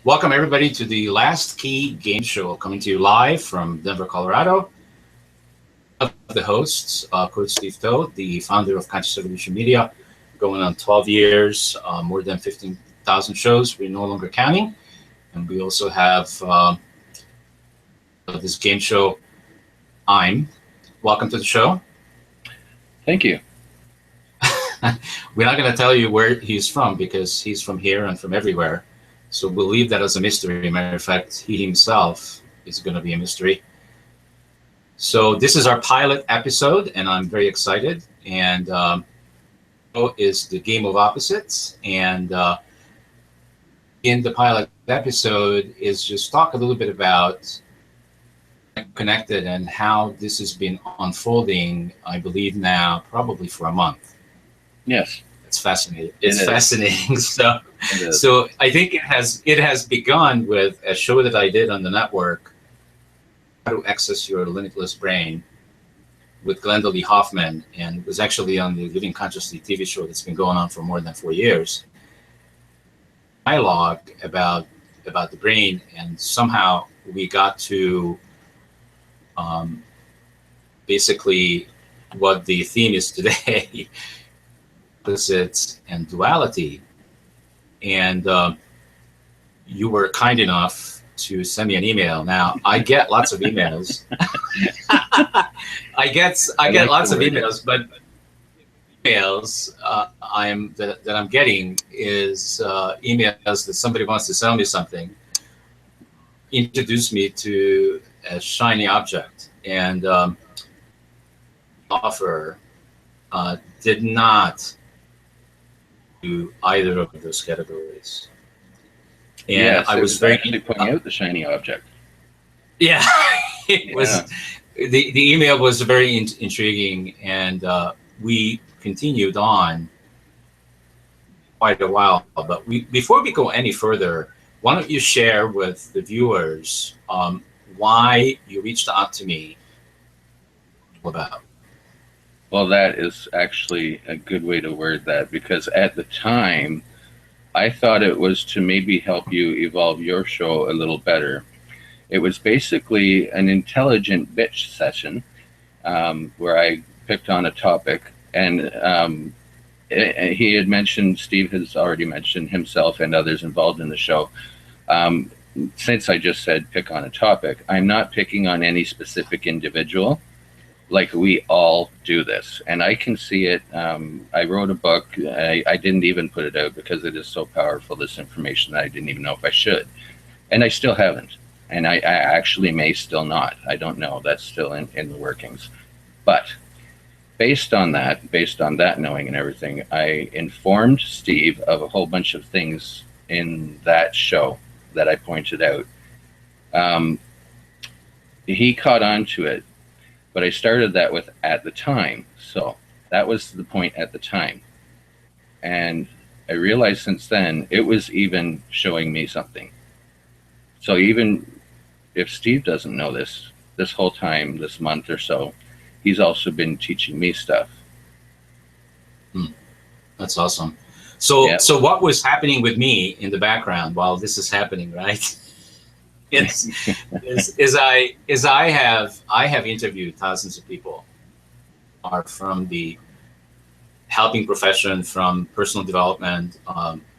Welcome everybody to the Last Key Game Show, coming to you live from Denver, Colorado. Of the hosts, Coach Steve Toad, the founder of Conscious Evolution Media, going on 12 years, more than 15,000 shows. We're no longer counting, and we also have this game show. Welcome to the show. Thank you. We're not going to tell you where he's from because he's from here and from everywhere. So we'll leave that as a mystery. Matter of fact, he himself is going to be a mystery. So this is our pilot episode, and I'm very excited. And is the Game of Opposites. And in the pilot episode is just talk a little bit about Connected and how this has been unfolding, I believe now, probably for a month. Yes. It's fascinating. It's fascinating. So I think it has begun with a show that I did on the network, How to Access Your Limitless Brain, with Glenda Lee Hoffman, and it was actually on the Living Consciously TV show that's been going on for more than 4 years. Dialogue about the brain, and somehow we got to basically what the theme is today. Opposites and duality, and you were kind enough to send me an email. Now I get lots of emails. I get lots of emails, but emails that I'm getting is emails that somebody wants to sell me something, introduce me to a shiny object, and offer did not do either of those categories. And yes, I was very actually pointing out the shiny object. Yeah, it was. The email was very intriguing, and we continued on quite a while. But before we go any further, why don't you share with the viewers why you reached out to me about? Well, that is actually a good way to word that, because at the time, I thought it was to maybe help you evolve your show a little better. It was basically an intelligent bitch session where I picked on a topic, and he had mentioned, Steve has already mentioned himself and others involved in the show. Since I just said pick on a topic, I'm not picking on any specific individual. Like, we all do this, and I can see it. I wrote a book. I didn't even put it out because it is so powerful, this information, that I didn't even know if I should, and I still haven't, and I actually may still not. I don't know. That's still in the workings. But based on that knowing and everything, I informed Steve of a whole bunch of things in that show that I pointed out. He caught on to it. But I started that with at the time. So that was the point at the time. And I realized since then, it was even showing me something. So even if Steve doesn't know this whole time, this month or so, he's also been teaching me stuff. That's awesome. So what was happening with me in the background while this is happening, right? I have interviewed thousands of people, are from the helping profession, from personal development,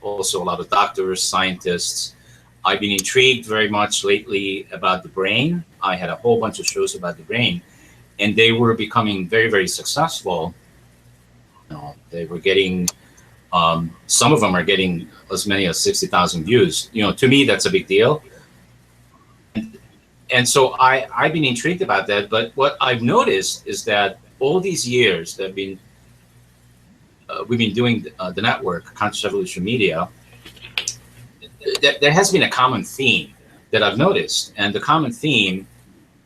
also a lot of doctors, scientists. I've been intrigued very much lately about the brain. I had a whole bunch of shows about the brain, and they were becoming very, very successful. They were getting, some of them are getting as many as 60,000 views. To me, that's a big deal. And so I've been intrigued about that. But what I've noticed is that all these years that we've been doing the network, Conscious Evolution Media, there has been a common theme that I've noticed. And the common theme,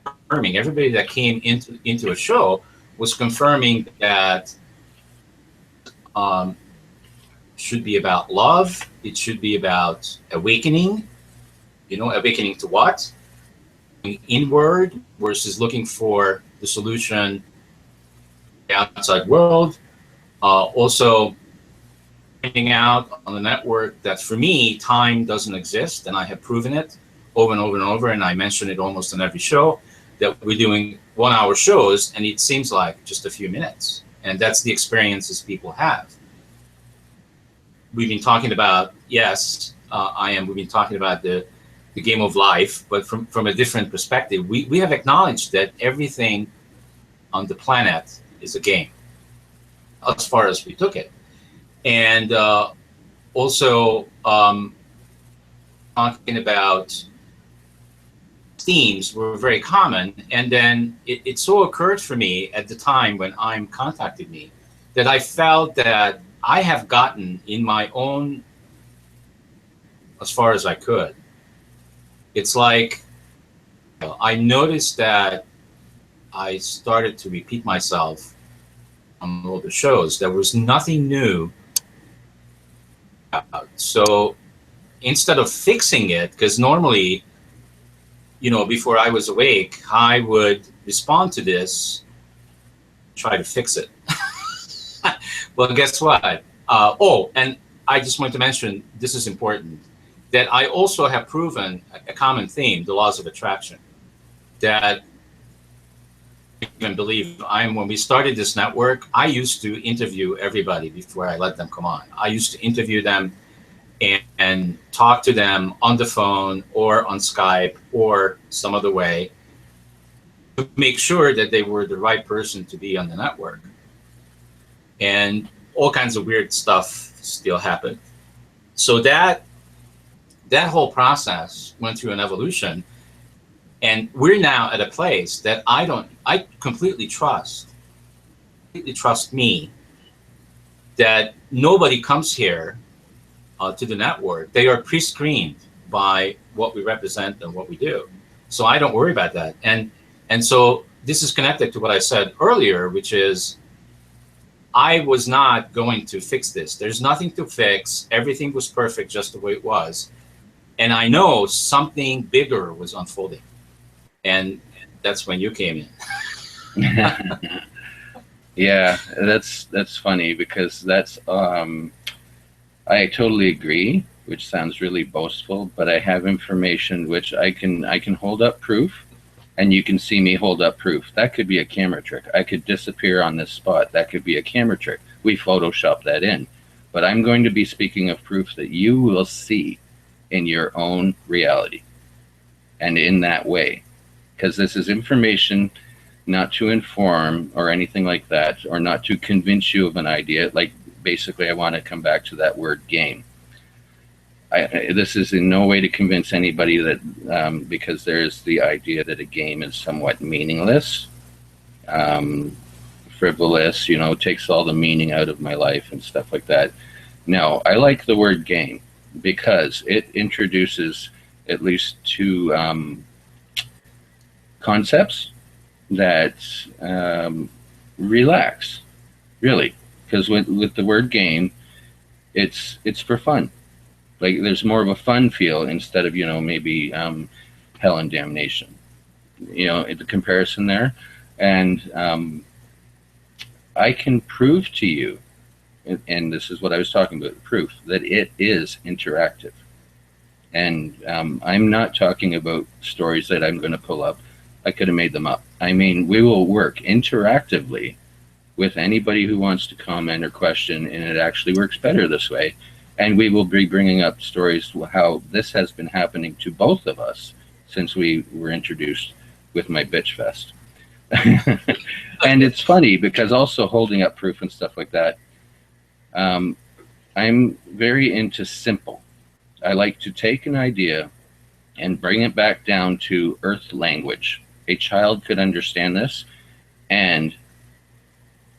confirming everybody that came into a show, was confirming that should be about love. It should be about awakening. Awakening to what? Inward versus looking for the solution the outside world. Also pointing out on the network that for me, time doesn't exist, and I have proven it over and over and over, and I mention it almost on every show, that we're doing 1-hour shows, and it seems like just a few minutes. And that's the experiences people have. We've been talking about, yes, we've been talking about the game of life, but from a different perspective. We have acknowledged that everything on the planet is a game, as far as we took it. And also talking about themes were very common. And then it so occurred for me at the time when IM contacted me that I felt that I have gotten in my own, as far as I could. It's like, I noticed that I started to repeat myself on all the shows. There was nothing new. So instead of fixing it, because normally, before I was awake, I would respond to this, try to fix it. Well, guess what? And I just want to mention, this is important, that I also have proven a common theme, the laws of attraction, that I even believe when we started this network, I used to interview everybody before I let them come on. I used to interview them and talk to them on the phone or on Skype or some other way to make sure that they were the right person to be on the network. And all kinds of weird stuff still happened. So that whole process went through an evolution, and we're now at a place that I completely trust me, that nobody comes here to the network. They are pre-screened by what we represent and what we do. So I don't worry about that. And so this is connected to what I said earlier, which is I was not going to fix this. There's nothing to fix. Everything was perfect just the way it was. And I know something bigger was unfolding. And that's when you came in. Yeah, that's funny, because that's I totally agree, which sounds really boastful, but I have information which I can hold up proof, and you can see me hold up proof. That could be a camera trick. I could disappear on this spot. That could be a camera trick. We Photoshop that in. But I'm going to be speaking of proof that you will see in your own reality and in that way. Because this is information not to inform or anything like that, or not to convince you of an idea. Like, basically, I want to come back to that word game. This is in no way to convince anybody that, because there's the idea that a game is somewhat meaningless, frivolous, takes all the meaning out of my life and stuff like that. No, I like the word game because it introduces at least two concepts that relax, really. Because with the word game, it's for fun. Like, there's more of a fun feel instead of, maybe hell and damnation. The comparison there. And I can prove to you, and this is what I was talking about, proof, that it is interactive. And I'm not talking about stories that I'm going to pull up. I could have made them up. I mean, we will work interactively with anybody who wants to comment or question, and it actually works better this way. And we will be bringing up stories how this has been happening to both of us since we were introduced with my bitch fest. And it's funny because also holding up proof and stuff like that, I'm very into simple. I like to take an idea and bring it back down to earth language. A child could understand this, and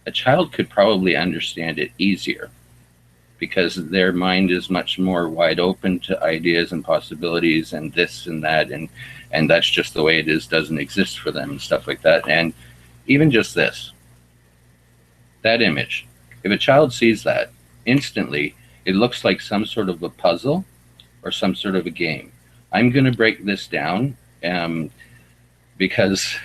a child could probably understand it easier because their mind is much more wide open to ideas and possibilities and this and that, and that's just the way it is, doesn't exist for them and stuff like that. And even just this, that image, if a child sees that, instantly it looks like some sort of a puzzle or some sort of a game. I'm going to break this down because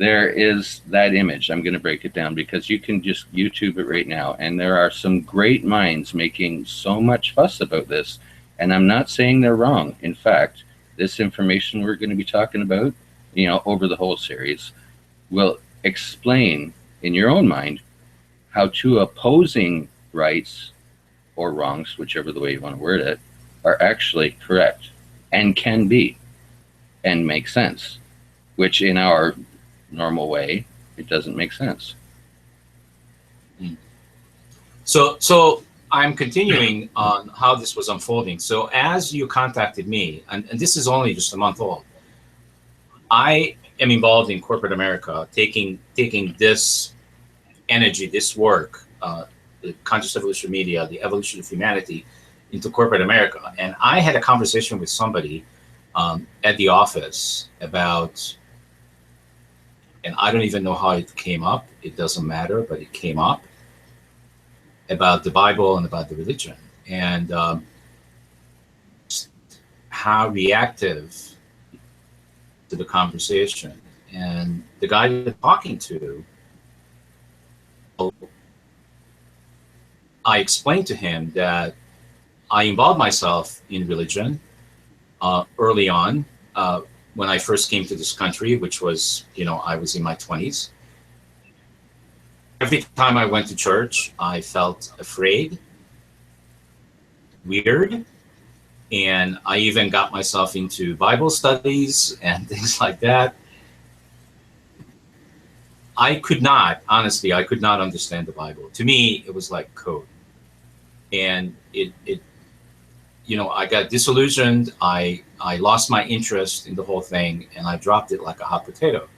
there is that image. I'm going to break it down because you can just YouTube it right now. And there are some great minds making so much fuss about this. And I'm not saying they're wrong. In fact, this information we're going to be talking about, you know, over the whole series will explain in your own mind how two opposing rights or wrongs, whichever the way you want to word it, are actually correct and can be and make sense, which in our normal way, it doesn't make sense. So I'm continuing on how this was unfolding. So as you contacted me, and this is only just a month old, I am involved in corporate America, taking this energy, this work, the Conscious Evolution Media, the evolution of humanity, into corporate America. And I had a conversation with somebody at the office about, and I don't even know how it came up. It doesn't matter, but it came up about the Bible and about the religion, and how reactive to the conversation. And the guy you're talking to, I explained to him that I involved myself in religion early on when I first came to this country, which was, you know, I was in my 20s. Every time I went to church, I felt afraid, weird, and I even got myself into Bible studies and things like that. I could not, honestly, I could not understand the Bible. To me, it was like code. And it you know, I got disillusioned. I lost my interest in the whole thing, and I dropped it like a hot potato.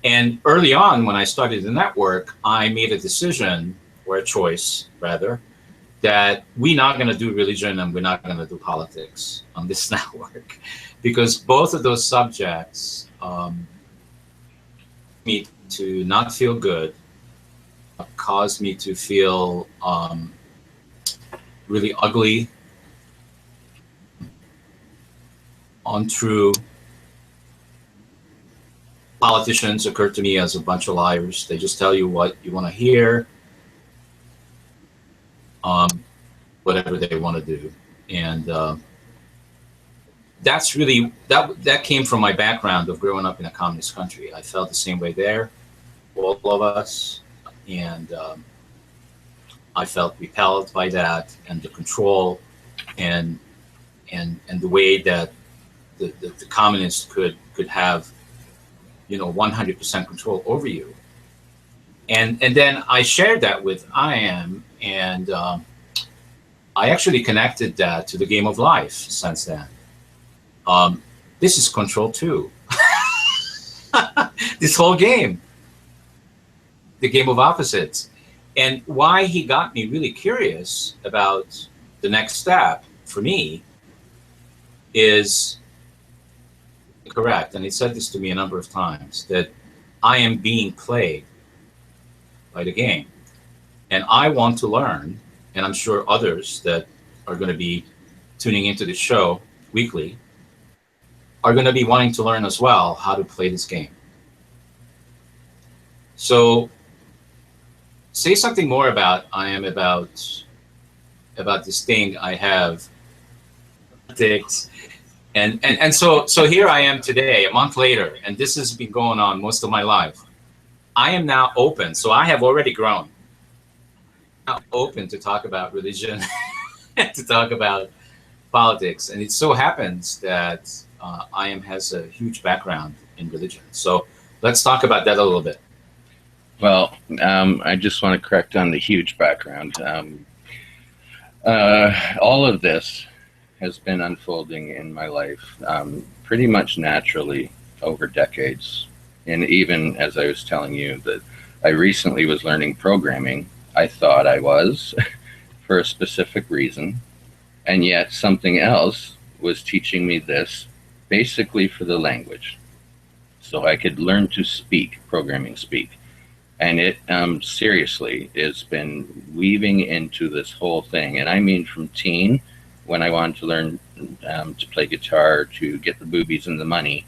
And early on, when I started the network, I made a decision, or a choice rather, that we're not going to do religion and we're not going to do politics on this network, because both of those subjects me to not feel good, caused me to feel really ugly, untrue. Politicians occur to me as a bunch of liars. They just tell you what you want to hear, whatever they want to do. And that's really, that came from my background of growing up in a communist country. I felt the same way there, all of us. And I felt repelled by that, and the control and the way that the communists could have, you know, 100% control over you. And then I shared that with IAM, and I actually connected that to the game of life since then. This is control too. This whole game, the game of opposites. And why he got me really curious about the next step for me is correct. And he said this to me a number of times, that I am being played by the game. And I want to learn, and I'm sure others that are going to be tuning into the show weekly are going to be wanting to learn as well how to play this game. So say something more about about this thing I have. And so here I am today, a month later, and this has been going on most of my life. I am now open, so I have already grown. Now open to talk about religion, to talk about politics, and it so happens that IAM has a huge background in religion. So let's talk about that a little bit. Well, I just want to correct on the huge background. All of this has been unfolding in my life pretty much naturally over decades. And even as I was telling you that I recently was learning programming, I thought I was for a specific reason. And yet something else was teaching me this basically for the language. So I could learn to speak, programming speak. And it seriously has been weaving into this whole thing. And I mean from teen, when I wanted to learn to play guitar, to get the boobies and the money,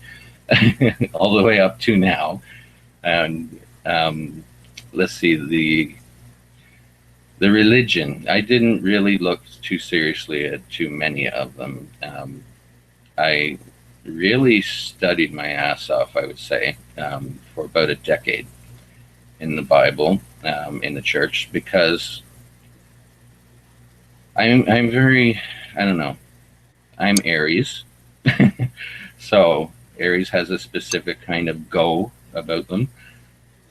all the way up to now. And let's see, the religion. I didn't really look too seriously at too many of them. I really studied my ass off, I would say, for about a decade in the Bible, in the church, because I'm very, I don't know, I'm Aries. So Aries has a specific kind of go about them.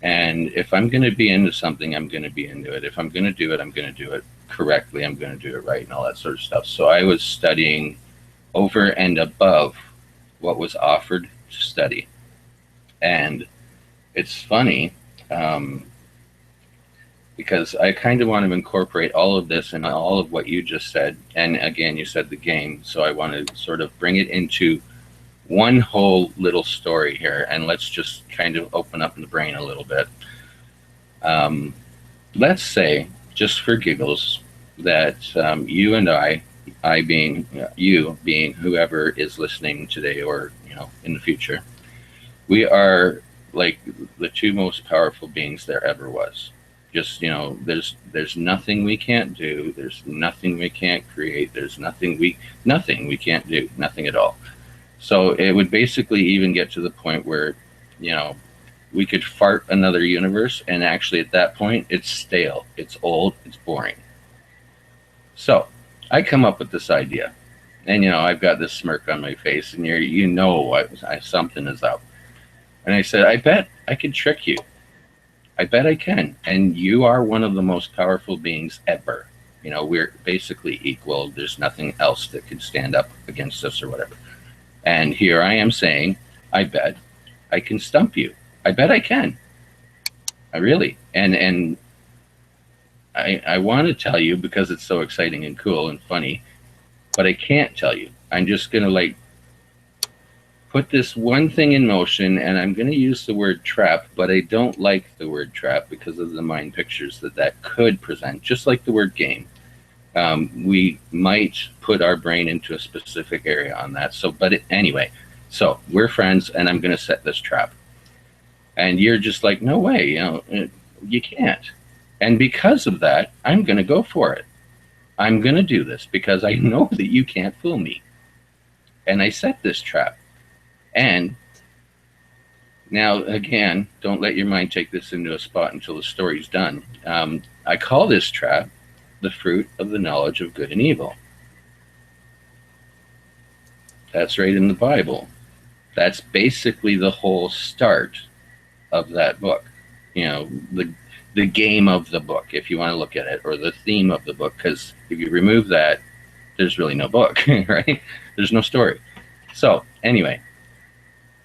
And if I'm going to be into something, I'm going to be into it. If I'm going to do it, I'm going to do it correctly. I'm going to do it right and all that sort of stuff. So I was studying over and above what was offered to study. And it's funny because I kind of want to incorporate all of this and all of what you just said. And again, you said the game. So I want to sort of bring it into one whole little story here, and let's just kind of open up the brain a little bit. Let's say, just for giggles, that you and I being you, being whoever is listening today or in the future, we are like the two most powerful beings there ever was. Just there's nothing we can't do. There's nothing we can't create. There's nothing we can't do. Nothing at all. So it would basically even get to the point where, we could fart another universe, and actually at that point, it's stale, it's old, it's boring. So I come up with this idea, and I've got this smirk on my face, and something is up. And I said, I bet I can trick you. I bet I can. And you are one of the most powerful beings ever. We're basically equal. There's nothing else that could stand up against us or whatever. And here I am saying, I bet I can stump you. I bet I can. I really. And I want to tell you because it's so exciting and cool and funny, but I can't tell you. I'm just going to put this one thing in motion, and I'm going to use the word trap, but I don't like the word trap because of the mind pictures that could present, just like the word game. We might put our brain into a specific area on that. Anyway, so we're friends, and I'm going to set this trap. And you're just like, no way, you can't. And because of that, I'm going to go for it. I'm going to do this because I know that you can't fool me. And I set this trap. And now, again, don't let your mind take this into a spot until the story's done. I call this trap the fruit of the knowledge of good and evil. That's right in the Bible. That's basically the whole start of that book. The game of the book, if you want to look at it, or the theme of the book, because if you remove that, there's really no book, right? There's no story. So anyway,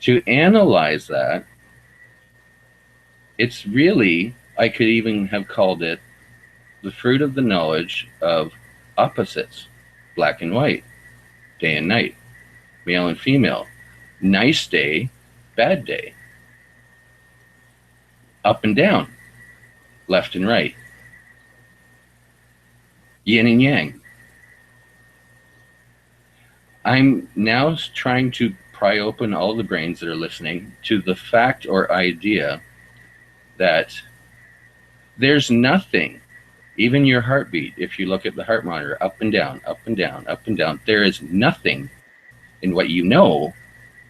to analyze that, it's really, I could even have called it the fruit of the knowledge of opposites, black and white, day and night, male and female, nice day, bad day, up and down, left and right, yin and yang. I'm now trying to pry open all the brains that are listening to the fact or idea that there's nothing, even your heartbeat, if you look at the heart monitor, up and down, up and down, up and down, there is nothing in what you know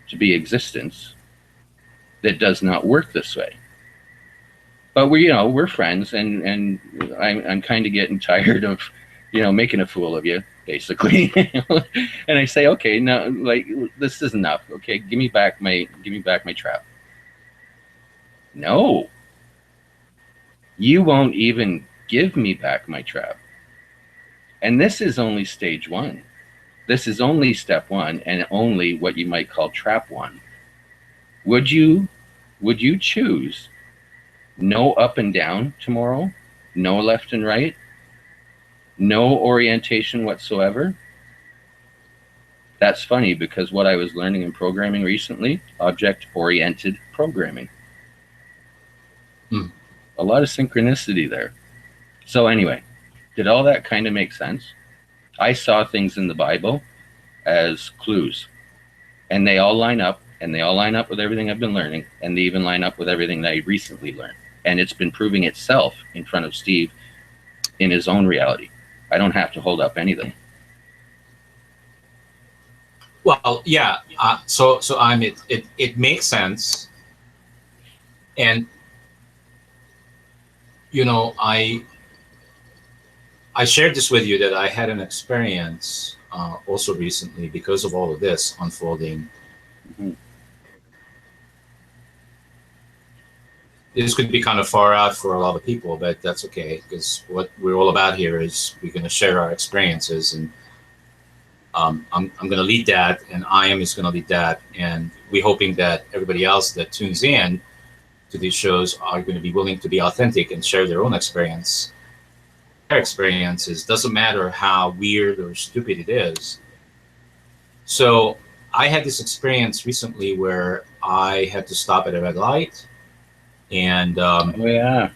to be existence that does not work this way. But we're friends, and I'm kind of getting tired of, making a fool of you, basically. And I say, okay, now, this is enough. Okay, give me back my trap. No, you won't even give me back my trap. And this is only stage one. This is only step one, and only what you might call trap one. Would you choose no up and down tomorrow, no left and right, no orientation whatsoever? That's funny, because what I was learning in programming recently, object-oriented programming. A lot of synchronicity there. So anyway, did all that kind of make sense? I saw things in the Bible as clues, and they all line up, and they all line up with everything I've been learning, and they even line up with everything that I recently learned. And it's been proving itself in front of Steve in his own reality. I don't have to hold up anything. Well, yeah. So it makes sense, and you know, I shared this with you that I had an experience also recently because of all of this unfolding. Mhm. This could be kind of far out for a lot of people, but that's okay, because what we're all about here is we're going to share our experiences, and I'm going to lead that, and I am is going to lead that, and we're hoping that everybody else that tunes in to these shows are going to be willing to be authentic and share their own experience. Their experiences doesn't matter how weird or stupid it is. So I had this experience recently where I had to stop at a red light, and Oh yeah.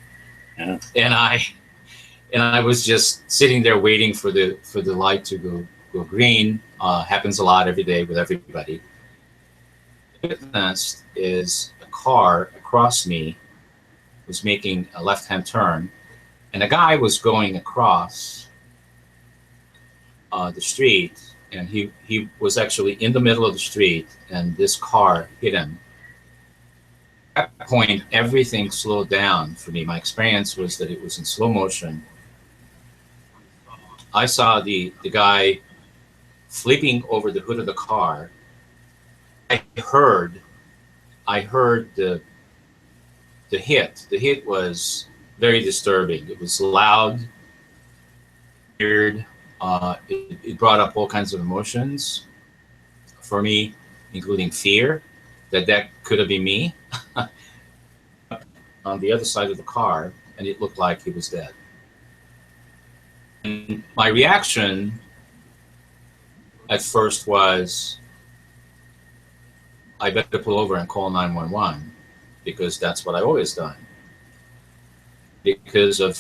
and I was just sitting there waiting for the light to go green. Happens a lot every day with everybody. What I witnessed is a car across me was making a left-hand turn, and a guy was going across the street, and he was actually in the middle of the street, and this car hit him. At that point, everything slowed down for me. My experience was that it was in slow motion. I saw the guy flipping over the hood of the car. I heard the hit. The hit was very disturbing. It was loud, weird. It brought up all kinds of emotions for me, including fear that could have been me on the other side of the car, and it looked like he was dead. And my reaction at first was, I better pull over and call 911, because that's what I always done. Because of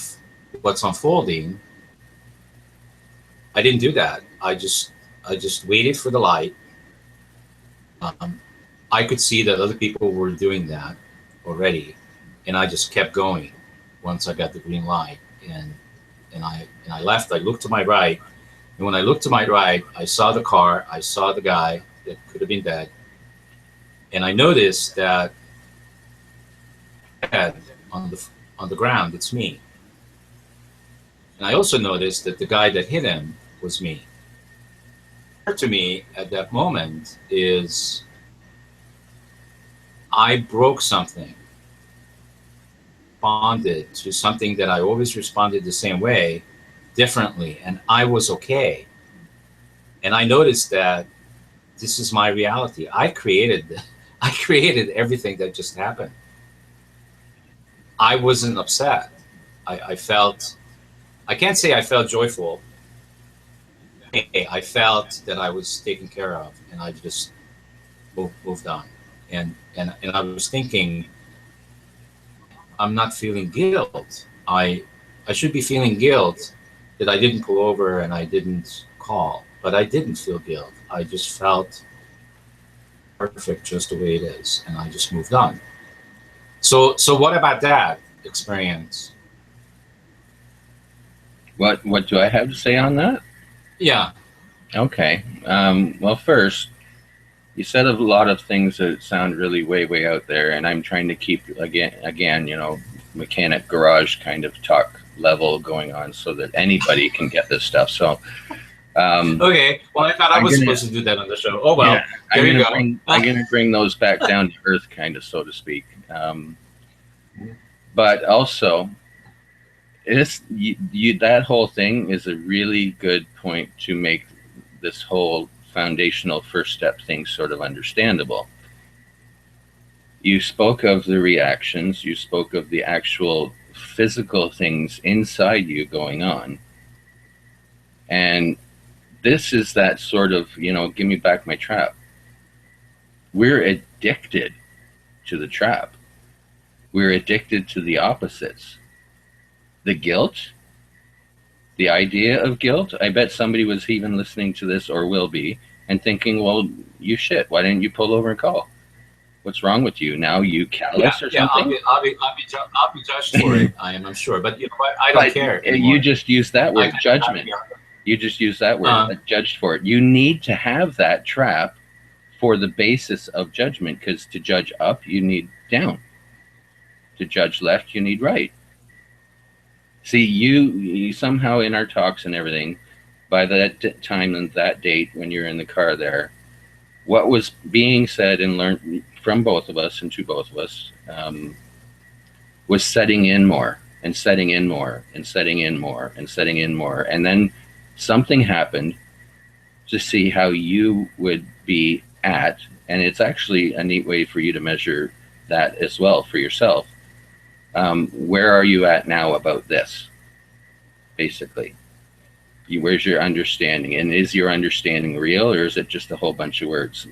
what's unfolding, I didn't do that. I just waited for the light. I could see that other people were doing that already, and I just kept going once I got the green light. And I left. I looked to my right, and when I looked to my right, I saw the car. I saw the guy that could have been dead, and I noticed that head on the ground, it's me. And I also noticed that the guy that hit him was me. What occurred to me at that moment is I broke something, responded to something that I always responded the same way, differently, and I was okay. And I noticed that this is my reality. I created everything that just happened. I wasn't upset. I felt, I can't say I felt joyful. I felt that I was taken care of, and I just moved on. And I was thinking, I'm not feeling guilt. I should be feeling guilt that I didn't pull over and I didn't call, but I didn't feel guilt. I just felt perfect just the way it is, and I just moved on. So what about that experience? What do I have to say on that? Yeah. Okay. Well, first, you said a lot of things that sound really way out there, and I'm trying to keep again, you know, mechanic garage kind of talk level going on so that anybody can get this stuff. So, okay. Well, I thought I was supposed to do that on the show. Oh well. Yeah, there you go. I'm going to bring those back down to earth, kind of, so to speak. But also, that whole thing is a really good point to make this whole foundational first step thing sort of understandable. You spoke of the reactions, you spoke of the actual physical things inside you going on. And this is that sort of, you know, give me back my trap. We're addicted to the trap. We're addicted to the opposites. The guilt, the idea of guilt. I bet somebody was even listening to this or will be and thinking, well, you shit, why didn't you pull over and call? What's wrong with you? Now you Yeah, callous or yeah. something? I'll be judged for it. I'm sure. But you know what? I don't But care you anymore. just use that I word, kind of judgment. You just use that word, judged for it. You need to have that trap for the basis of judgment, because to judge up, you need down. To judge left, you need right. See, you somehow in our talks and everything, by that time and that date when you're in the car there, what was being said and learned from both of us and to both of us was setting in more and setting in more and setting in more and setting in more. And then something happened to see how you would be at. And it's actually a neat way for you to measure that as well for yourself. Where are you at now about this? Basically, where's your understanding, and is your understanding real, or is it just a whole bunch of words?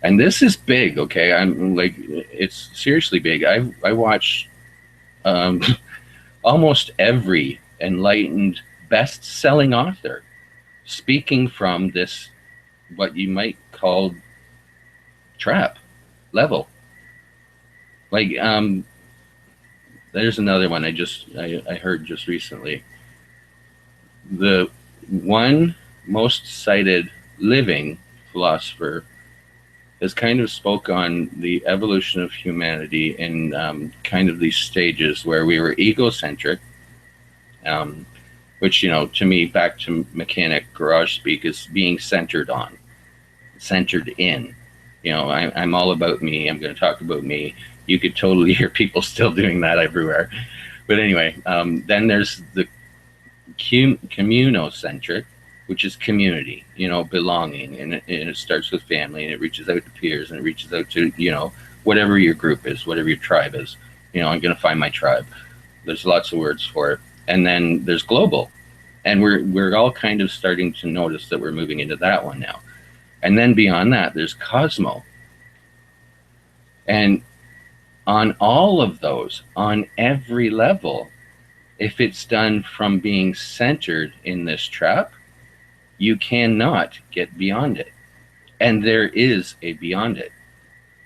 And this is big, okay? I'm like, it's seriously big. I watch almost every enlightened, best-selling author speaking from this, what you might call trap level. Like, there's another one I heard just recently. The one most cited living philosopher has kind of spoke on the evolution of humanity in kind of these stages where we were egocentric, which, you know, to me, back to mechanic garage speak, is being centered on, centered in. You know, I'm all about me. I'm going to talk about me. You could totally hear people still doing that everywhere. But anyway, then there's the communocentric, which is community, you know, belonging. And it starts with family, and it reaches out to peers, and it reaches out to, you know, whatever your group is, whatever your tribe is. You know, I'm going to find my tribe. There's lots of words for it. And then there's global. And we're all kind of starting to notice that we're moving into that one now. And then beyond that, there's Cosmo. And on all of those, on every level, if it's done from being centered in this trap, you cannot get beyond it. And there is a beyond it.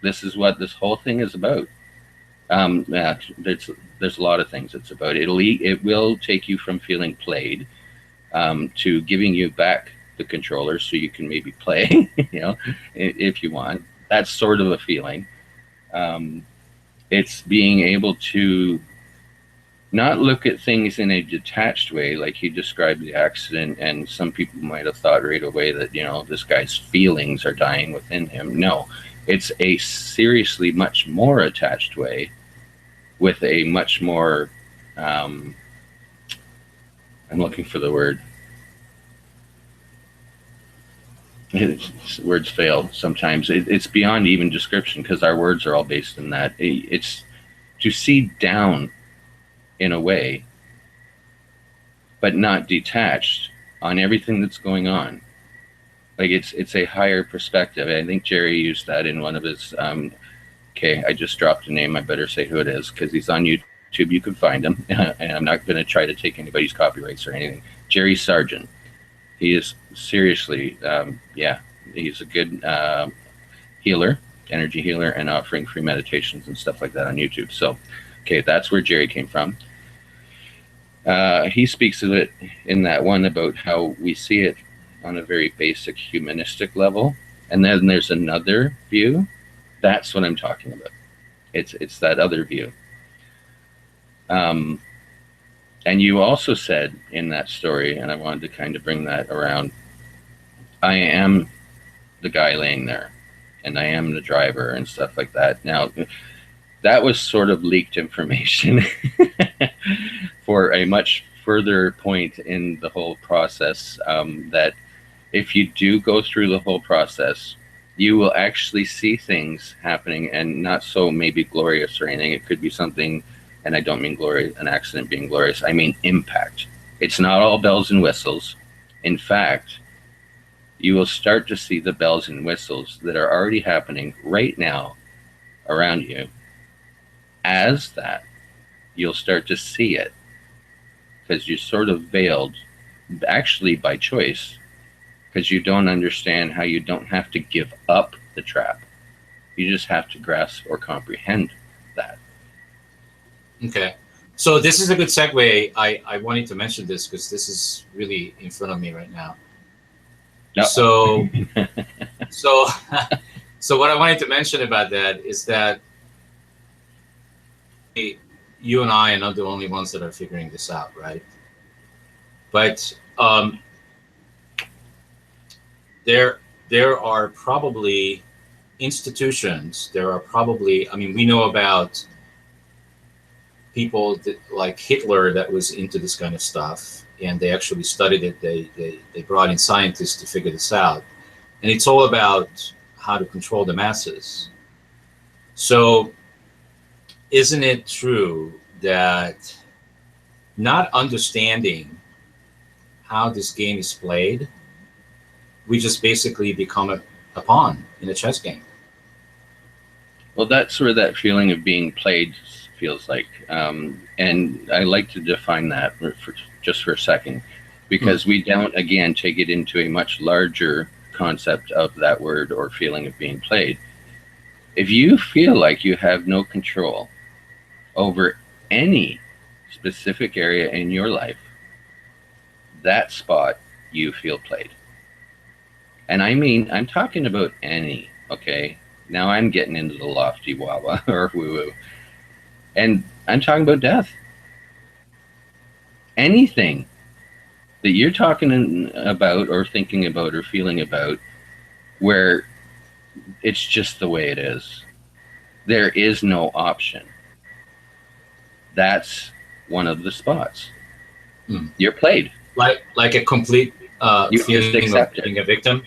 This is what this whole thing is about. There's a lot of things it's about. It will take you from feeling played to giving you back the controller so you can maybe play, you know, if you want. That's sort of a feeling. It's being able to not look at things in a detached way, like he described the accident, and some people might have thought right away that, you know, this guy's feelings are dying within him. No, it's a seriously much more attached way with a much more, I'm looking for the word. Words fail sometimes. It's beyond even description, because our words are all based in that. It's to see down in a way, but not detached on everything that's going on. Like it's a higher perspective. I think Jerry used that in one of his. Okay, I just dropped a name. I better say who it is, because he's on YouTube. You can find him, and I'm not going to try to take anybody's copyrights or anything. Jerry Sargent. He is seriously, yeah, he's a good healer, energy healer, and offering free meditations and stuff like that on YouTube. So, okay, that's where Jerry came from. He speaks of it in that one about how we see it on a very basic humanistic level. And then there's another view. That's what I'm talking about. It's that other view. And you also said in that story, and I wanted to kind of bring that around, I am the guy laying there, and I am the driver and stuff like that. Now, that was sort of leaked information for a much further point in the whole process, that if you do go through the whole process, you will actually see things happening, and not so maybe glorious or anything. It could be something, and I don't mean glory, an accident being glorious. I mean impact. It's not all bells and whistles. In fact, you will start to see the bells and whistles that are already happening right now around you. As that, you'll start to see it, because you're sort of veiled, actually by choice, because you don't understand how you don't have to give up the trap. You just have to grasp or comprehend that. Okay. So this is a good segue. I wanted to mention this because this is really in front of me right now. No. So, so, so what I wanted to mention about that is that you and I are not the only ones that are figuring this out, right? But there are probably institutions. There are probably, I mean, we know about people that, like Hitler, that was into this kind of stuff, and they actually studied it. They brought in scientists to figure this out, and it's all about how to control the masses. So, isn't it true that not understanding how this game is played, we just basically become a pawn in a chess game? Well, that's where that feeling of being played feels like. And I like to define that just for a second, because we don't, again, take it into a much larger concept of that word or feeling of being played. If you feel like you have no control over any specific area in your life, that spot you feel played. And I mean, I'm talking about any, okay? Now I'm getting into the lofty wah-wah or woo-woo. And I'm talking about death. Anything that you're talking about or thinking about or feeling about where it's just the way it is. There is no option. That's one of the spots. You're played. Like a complete You feeling just accept of being it. a victim?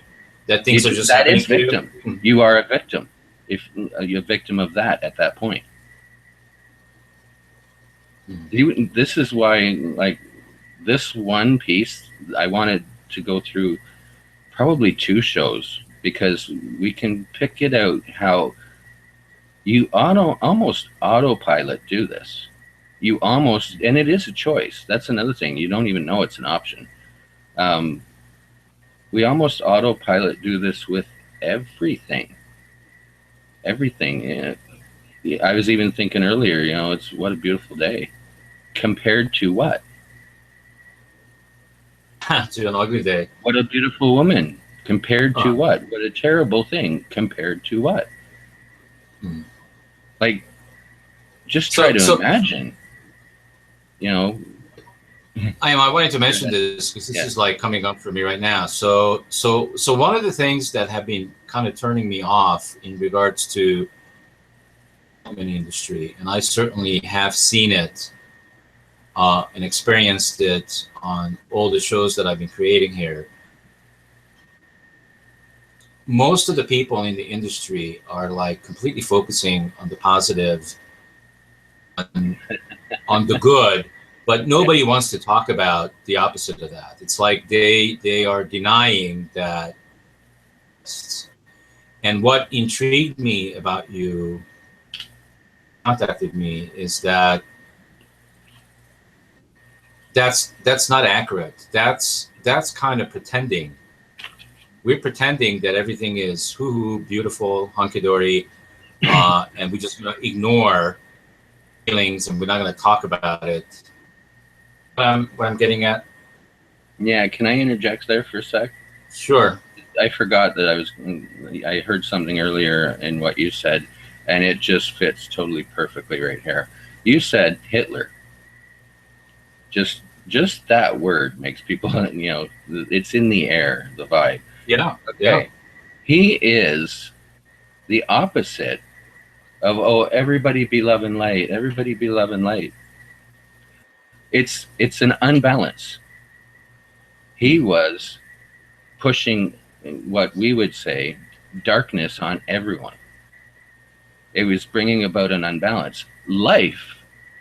That things are just that happening is to you? victim. You are a victim. If you're a victim of that at that point. This is why, like, this one piece, I wanted to go through probably 2 shows, because we can pick it out how you almost autopilot do this. You almost, and it is a choice. That's another thing. You don't even know it's an option. We almost autopilot do this with everything. Everything. I was even thinking earlier, it's what a beautiful day. Compared to what? To an ugly day. What a beautiful woman. Compared to what? What a terrible thing. Compared to what? Like, just try to imagine. I wanted to mention this because this is like coming up for me right now. So one of the things that have been kind of turning me off in regards to the industry, and I certainly have seen it and experienced it on all the shows that I've been creating here. Most of the people in the industry are like completely focusing on the positive, on the good, but nobody wants to talk about the opposite of that. It's like they are denying that. And what intrigued me about you contacted me is that that's not accurate. That's kind of pretending. We're pretending that everything is hoo-hoo, beautiful, hunky-dory, and we just ignore feelings, and we're not going to talk about it. What I'm getting at? Yeah, can I interject there for a sec? Sure. I forgot that I heard something earlier in what you said, and it just fits totally perfectly right here. You said Hitler. Just that word makes people, it's in the air, the vibe. Yeah. Okay. Yeah. He is the opposite of, everybody be love and light. Everybody be love and light. It's an unbalance. He was pushing what we would say darkness on everyone. It was bringing about an unbalance. Life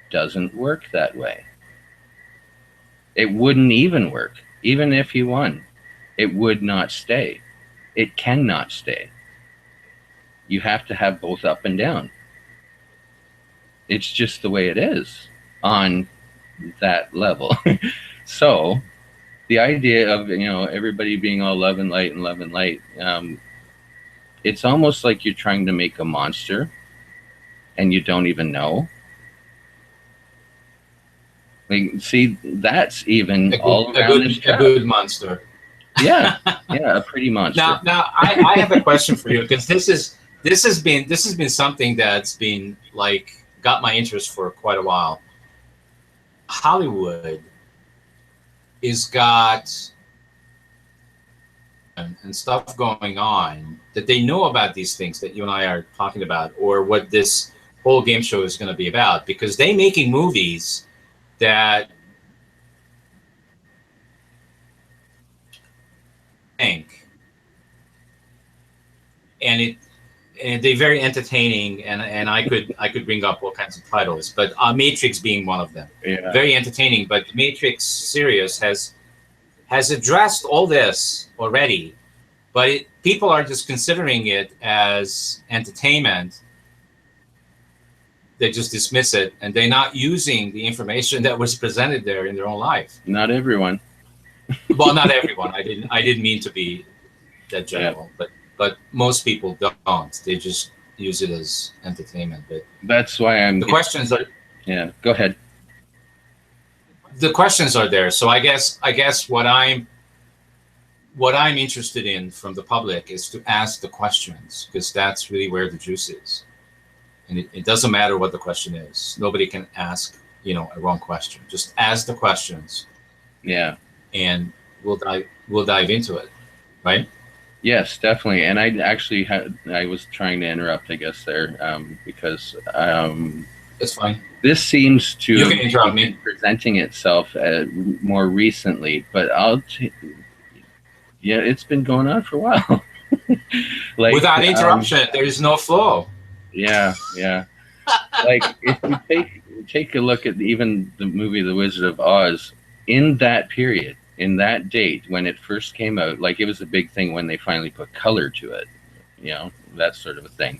doesn't work that way. It wouldn't even work. Even if he won, it would not stay. It cannot stay. You have to have both up and down. It's just the way it is on that level. So the idea of, everybody being all love and light, it's almost like you're trying to make a monster and you don't even know. Like, see, that's even all around this a trap. good monster. Yeah, yeah, a pretty monster. Now, I have a question for you, because this has been something that's been like got my interest for quite a while. Hollywood is got and stuff going on that they know about these things that you and I are talking about, or what this whole game show is going to be about, because they making movies that think, and they're very entertaining, and I could bring up all kinds of titles, but Matrix being one of them. Yeah. Very entertaining, but Matrix series has addressed all this already, but people are just considering it as entertainment. They just dismiss it, and they're not using the information that was presented there in their own life. Not everyone. Well, not everyone. I didn't mean to be that general, but most people don't. They just use it as entertainment. But that's why the questions are. Yeah, go ahead. The questions are there, so I guess what I'm interested in from the public is to ask the questions, because that's really where the juice is. And it doesn't matter what the question is. Nobody can ask, a wrong question. Just ask the questions. Yeah. And we'll dive into it, right? Yes, definitely. And I was trying to interrupt, I guess, there, because it's fine. This seems to you can interrupt me. Presenting itself more recently, but it's been going on for a while. Like, without interruption, there is no flow. Yeah. Like, if you take a look at even the movie The Wizard of Oz, in that period, in that date when it first came out, like, it was a big thing when they finally put color to it, that sort of a thing.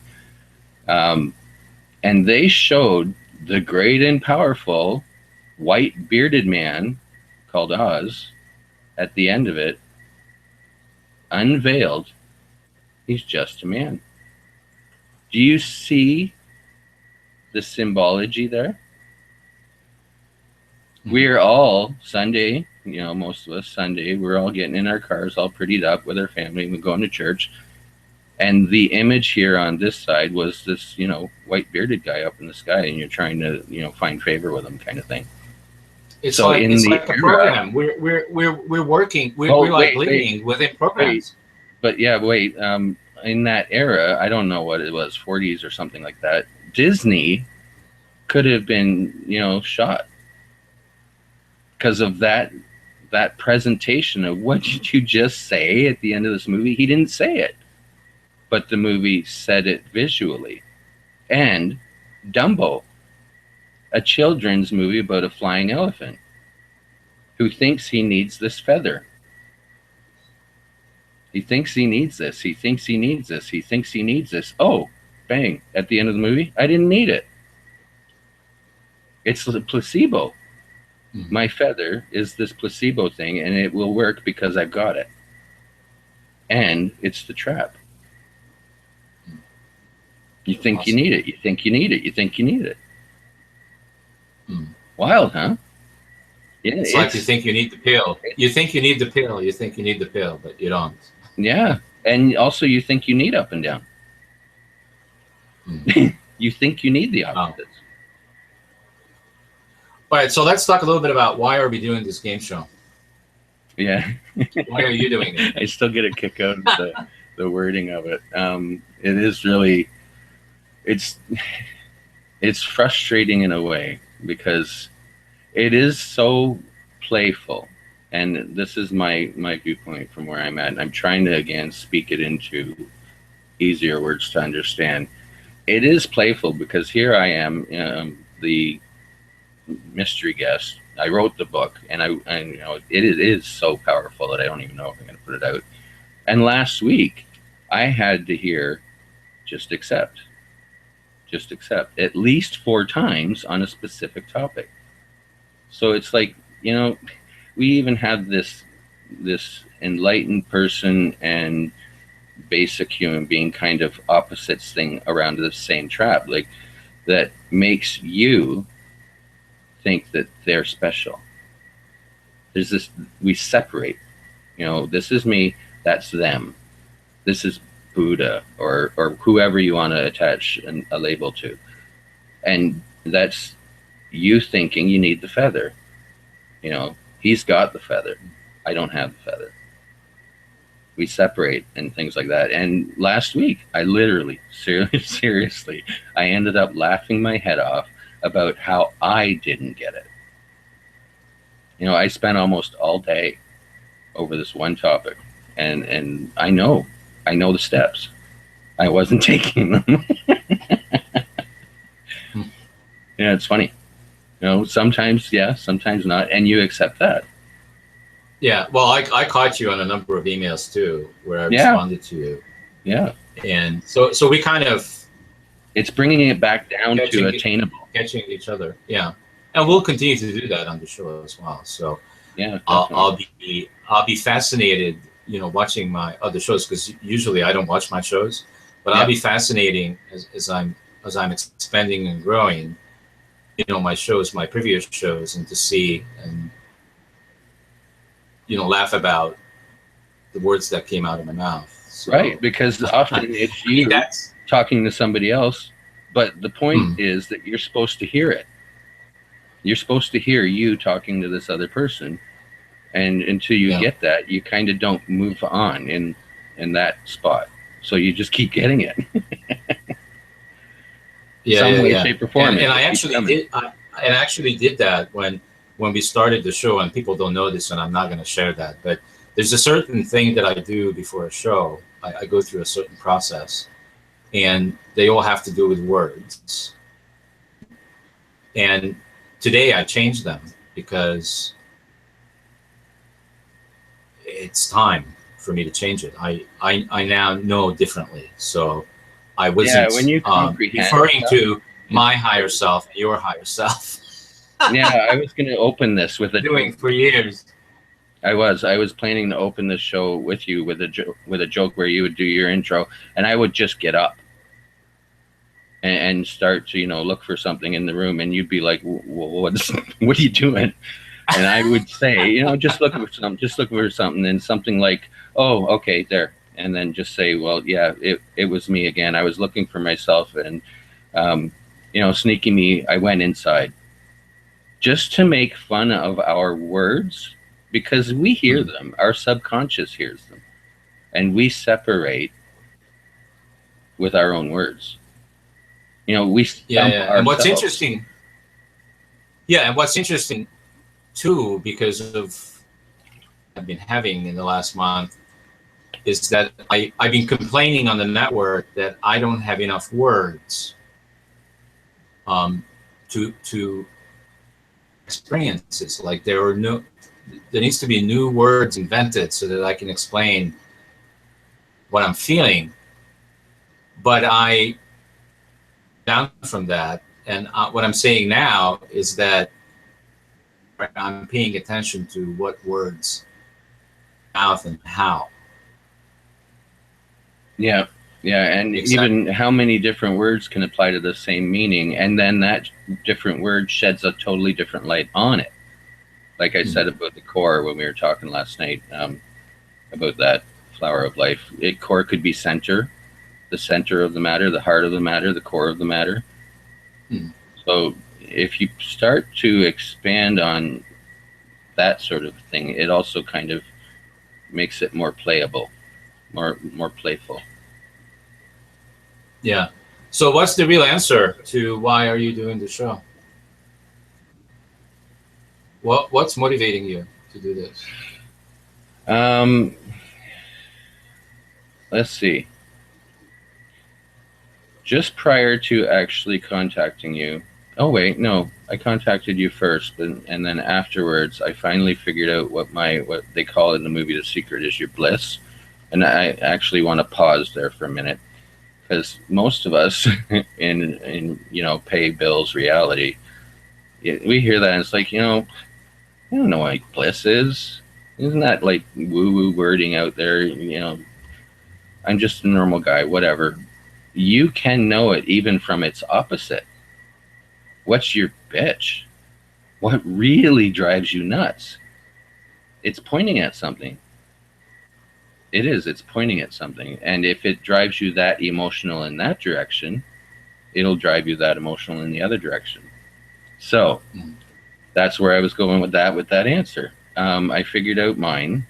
And they showed the great and powerful white bearded man called Oz at the end of it, unveiled. He's just a man. Do you see the symbology there? Mm-hmm. We're all Sunday, most of us Sunday, we're all getting in our cars all prettied up with our family and we're going to church. And the image here on this side was this, white bearded guy up in the sky, and you're trying to, find favor with him, kind of thing. It's so like, it's like a program. We're working. We're like leading within programs. But yeah, wait. In that era, I don't know what it was, 40s or something like that. Disney could have been, shot because of that presentation of what did you just say at the end of this movie? He didn't say it, but the movie said it visually. And Dumbo, a children's movie about a flying elephant who thinks he needs this feather. He thinks he needs this. He thinks he needs this. He thinks he needs this. Oh, bang. At the end of the movie, I didn't need it. It's the placebo. Mm-hmm. My feather is this placebo thing, and it will work because I've got it. And it's the trap. You think you need it. You think you need it. You think you need it. Wild, huh? Yeah, it's like you think you need the pill. You think you need the pill. You think you need the pill, but you don't. Yeah. And also you think you need up and down. You think you need the opposites. All right, so let's talk a little bit about why are we doing this game show? Yeah. Why are you doing it? I still get a kick out of the wording of it. It is really, it's frustrating in a way because it is so playful. And this is my viewpoint from where I'm at. And I'm trying to, again, speak it into easier words to understand. It is playful because here I am, the mystery guest. I wrote the book, and it is so powerful that I don't even know if I'm going to put it out. And last week, I had to hear, just accept at least 4 times on a specific topic. So it's like, we even have this enlightened person and basic human being kind of opposites thing around the same trap, like that makes you think that they're special. There's this, we separate, you know, this is me, that's them. This is Buddha or whoever you want to attach a label to. And that's you thinking you need the feather. You know, he's got the feather. I don't have the feather. We separate and things like that. And last week, I literally, seriously, I ended up laughing my head off about how I didn't get it. You know, I spent almost all day over this one topic, and I know the steps. I wasn't taking them. Yeah, it's funny. You know, sometimes yeah, sometimes not, and you accept that. Yeah, well, I caught you on a number of emails too, where I responded to you. Yeah, and so we kind of, it's bringing it back down to attainable, catching each other. Yeah, and we'll continue to do that on the show as well. So yeah, I'll be fascinated, you know, watching my other shows, because usually I don't watch my shows, but I'll be fascinating as I'm expanding and growing, you know, my shows, my previous shows, and to see and, you know, laugh about the words that came out of my mouth. So, right, because often it's you talking to somebody else, but the point is that you're supposed to hear it. You're supposed to hear you talking to this other person, and until you get that, you kind of don't move on in that spot. So you just keep getting it. Some way, shape, or form. And I actually did that when we started the show, and people don't know this, and I'm not going to share that, but there's a certain thing that I do before a show. I go through a certain process, and they all have to do with words. And today I changed them because it's time for me to change it. I now know differently. So I wasn't when you referring to my higher self and your higher self. Yeah, I was going to open this with doing for years. I was planning to open this show with you with a joke where you would do your intro, and I would just get up and start to, you know, look for something in the room, and you'd be like, what are you doing? And I would say, you know, just looking for something, and something like, oh, okay, there. And then just say, well, yeah, it was me again. I was looking for myself, and, you know, sneaky me, I went inside. Just to make fun of our words, because we hear them, our subconscious hears them, and we separate with our own words. You know, we and what's interesting, and what's interesting too, because of I've been having in the last month, is that I've been complaining on the network that I don't have enough words to experiences. Like there needs to be new words invented so that I can explain what I'm feeling. But I down from that, and what I'm saying now is that I'm paying attention to what words, mouth, and how. Yeah, and even how many different words can apply to the same meaning, and then that different word sheds a totally different light on it. Like I said about the core when we were talking last night, about that flower of life. Core could be center, the center of the matter, the heart of the matter, the core of the matter. So if you start to expand on that sort of thing, it also kind of makes it more playable, more playful. Yeah. So what's the real answer to why are you doing the show? What's motivating you to do this? Let's see. Just prior to actually contacting you, oh wait, no, I contacted you first, and then afterwards, I finally figured out what they call in the movie The Secret is your bliss, and I actually want to pause there for a minute, because most of us in you know, pay bills reality, we hear that and it's like, you know, I don't know what bliss is. Isn't that like woo-woo wording out there? You know, I'm just a normal guy, whatever. You can know it even from its opposite. What's your bitch? What really drives you nuts? It's pointing at something. It is. It's pointing at something. And if it drives you that emotional in that direction, it'll drive you that emotional in the other direction. So that's where I was going with that answer. I figured out mine.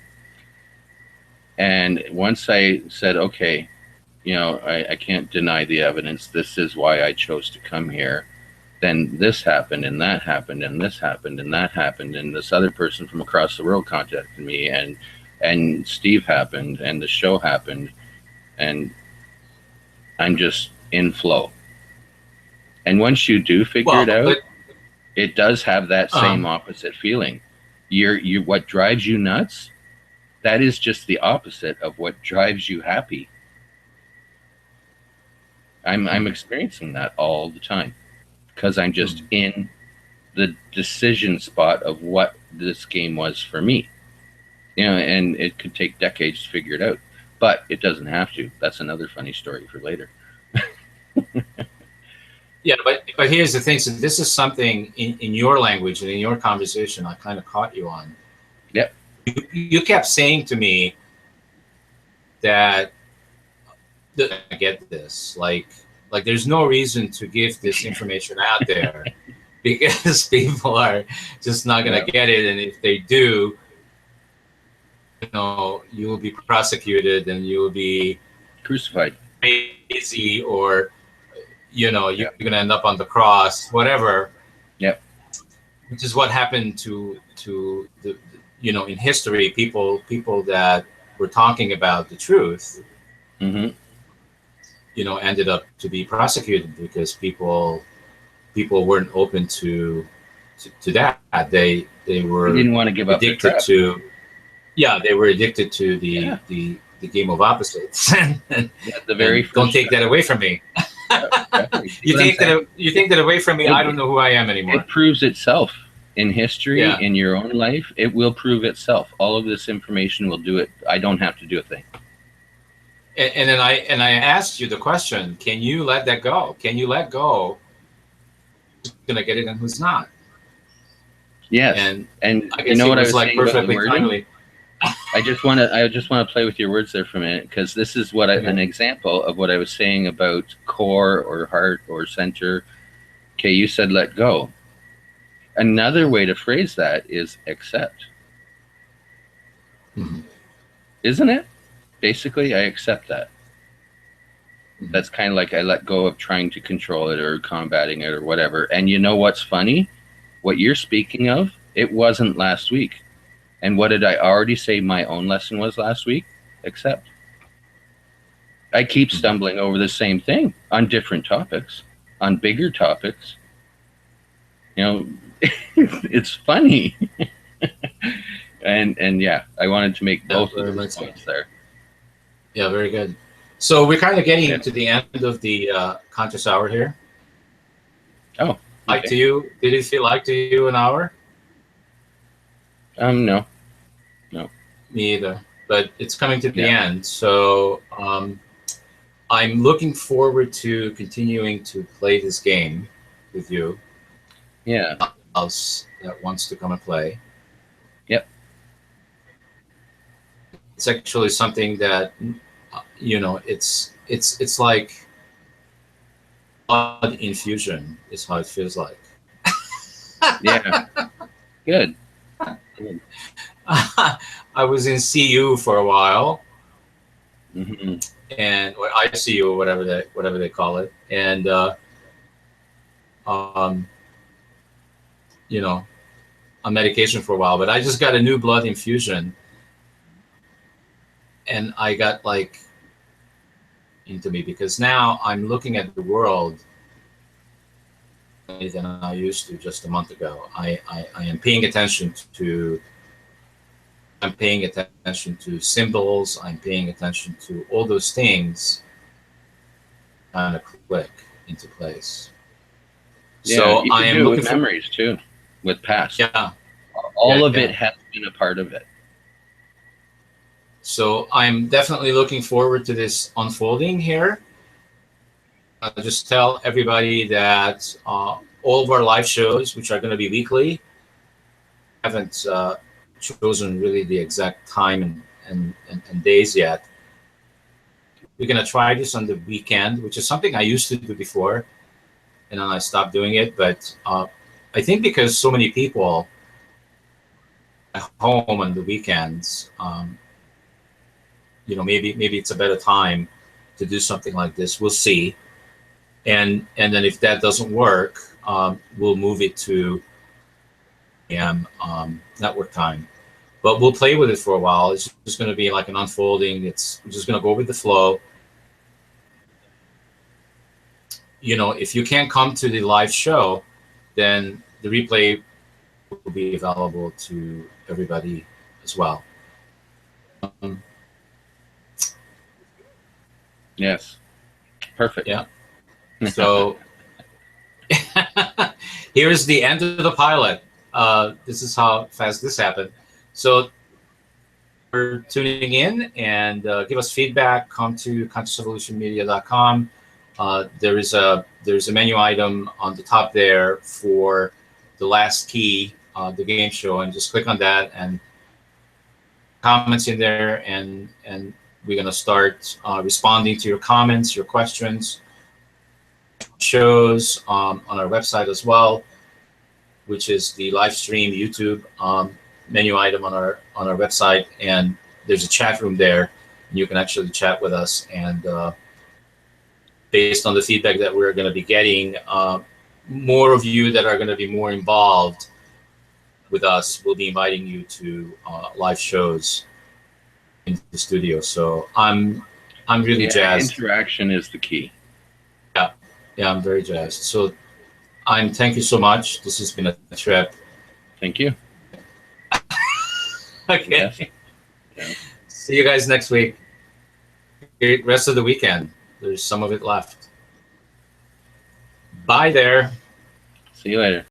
And once I said, okay, I can't deny the evidence. This is why I chose to come here. Then this happened, and that happened, and this happened, and that happened, and this other person from across the world contacted me, and Steve happened, and the show happened, and I'm just in flow. And once you do figure it out, it does have that same opposite feeling. You what drives you nuts, that is just the opposite of what drives you happy. I'm experiencing that all the time because I'm just in the decision spot of what this game was for me. And it could take decades to figure it out, but it doesn't have to. That's another funny story for later. Yeah, but here's the thing. So this is something in your language and in your conversation I kind of caught you on. Yep. You kept saying to me that I get this. Like there's no reason to give this information out there because people are just not going to get it. And if they do, you will be prosecuted and you will be crucified, crazy, or you're going to end up on the cross, whatever. Yep. Which is what happened to the in history, people that were talking about the truth, ended up to be prosecuted because people weren't open to that. They didn't want to give up addicted to. Yeah, they were addicted to the game of opposites. And the very don't take that away from me. You take that away from me, I don't know who I am anymore. It proves itself in history, in your own life. It will prove itself. All of this information will do it. I don't have to do a thing. And then I asked you the question: can you let that go? Can you let go? Who's gonna get it and who's not? Yes. And I guess what I was like perfectly timely. I just want to play with your words there for a minute, because this is what an example of what I was saying about core or heart or center. Okay, you said let go. Another way to phrase that is accept. Isn't it? Basically, I accept that. That's kind of like I let go of trying to control it or combating it or whatever. And you know what's funny? What you're speaking of, it wasn't last week. And what did I already say my own lesson was last week? Accept. I keep stumbling over the same thing on different topics, on bigger topics. It's funny. and yeah, I wanted to make both of those points there. Yeah, very good. So we're kind of getting to the end of the Conscious Hour here. Oh, okay. Like to you? Did it feel like to you an hour? No. Me either. But it's coming to the end. So I'm looking forward to continuing to play this game with you. Yeah. Else that wants to come and play. Yep. It's actually something that it's like blood infusion is how it feels like. Yeah. Good. I was in CU for a while, and or ICU or whatever they call it, and on medication for a while. But I just got a new blood infusion, and I got into me, because now I'm looking at the world than I used to just a month ago. I am paying attention to. I'm paying attention to symbols. I'm paying attention to all those things. Kind of click into place. Yeah, so you I am looking with memories too, with past. Yeah, all of it has been a part of it. So I'm definitely looking forward to this unfolding here. I'll just tell everybody that all of our live shows, which are going to be weekly, haven't chosen really the exact time and days yet. We're going to try this on the weekend, which is something I used to do before, and then I stopped doing it. But I think because so many people at home on the weekends, maybe it's a better time to do something like this. We'll see. And then if that doesn't work, we'll move it to network time. But we'll play with it for a while. It's just going to be like an unfolding. We're just going to go with the flow. If you can't come to the live show, then the replay will be available to everybody as well. Yes. Perfect. Yeah. So here's the end of the pilot. This is how fast this happened. So for tuning in and give us feedback, come to consciousevolutionmedia.com. There's a menu item on the top there for the last key, the game show, and just click on that and comments in there, and we're gonna start responding to your comments, your questions. Shows on our website as well, which is the live stream YouTube menu item on our website, and there's a chat room there, and you can actually chat with us. And based on the feedback that we're going to be getting, more of you that are going to be more involved with us will be inviting you to live shows in the studio. So I'm really jazzed. Interaction is the key. Yeah, I'm very jazzed. So thank you so much. This has been a trip. Thank you. Okay. Yes. Yeah. See you guys next week. Great rest of the weekend. There's some of it left. Bye there. See you later.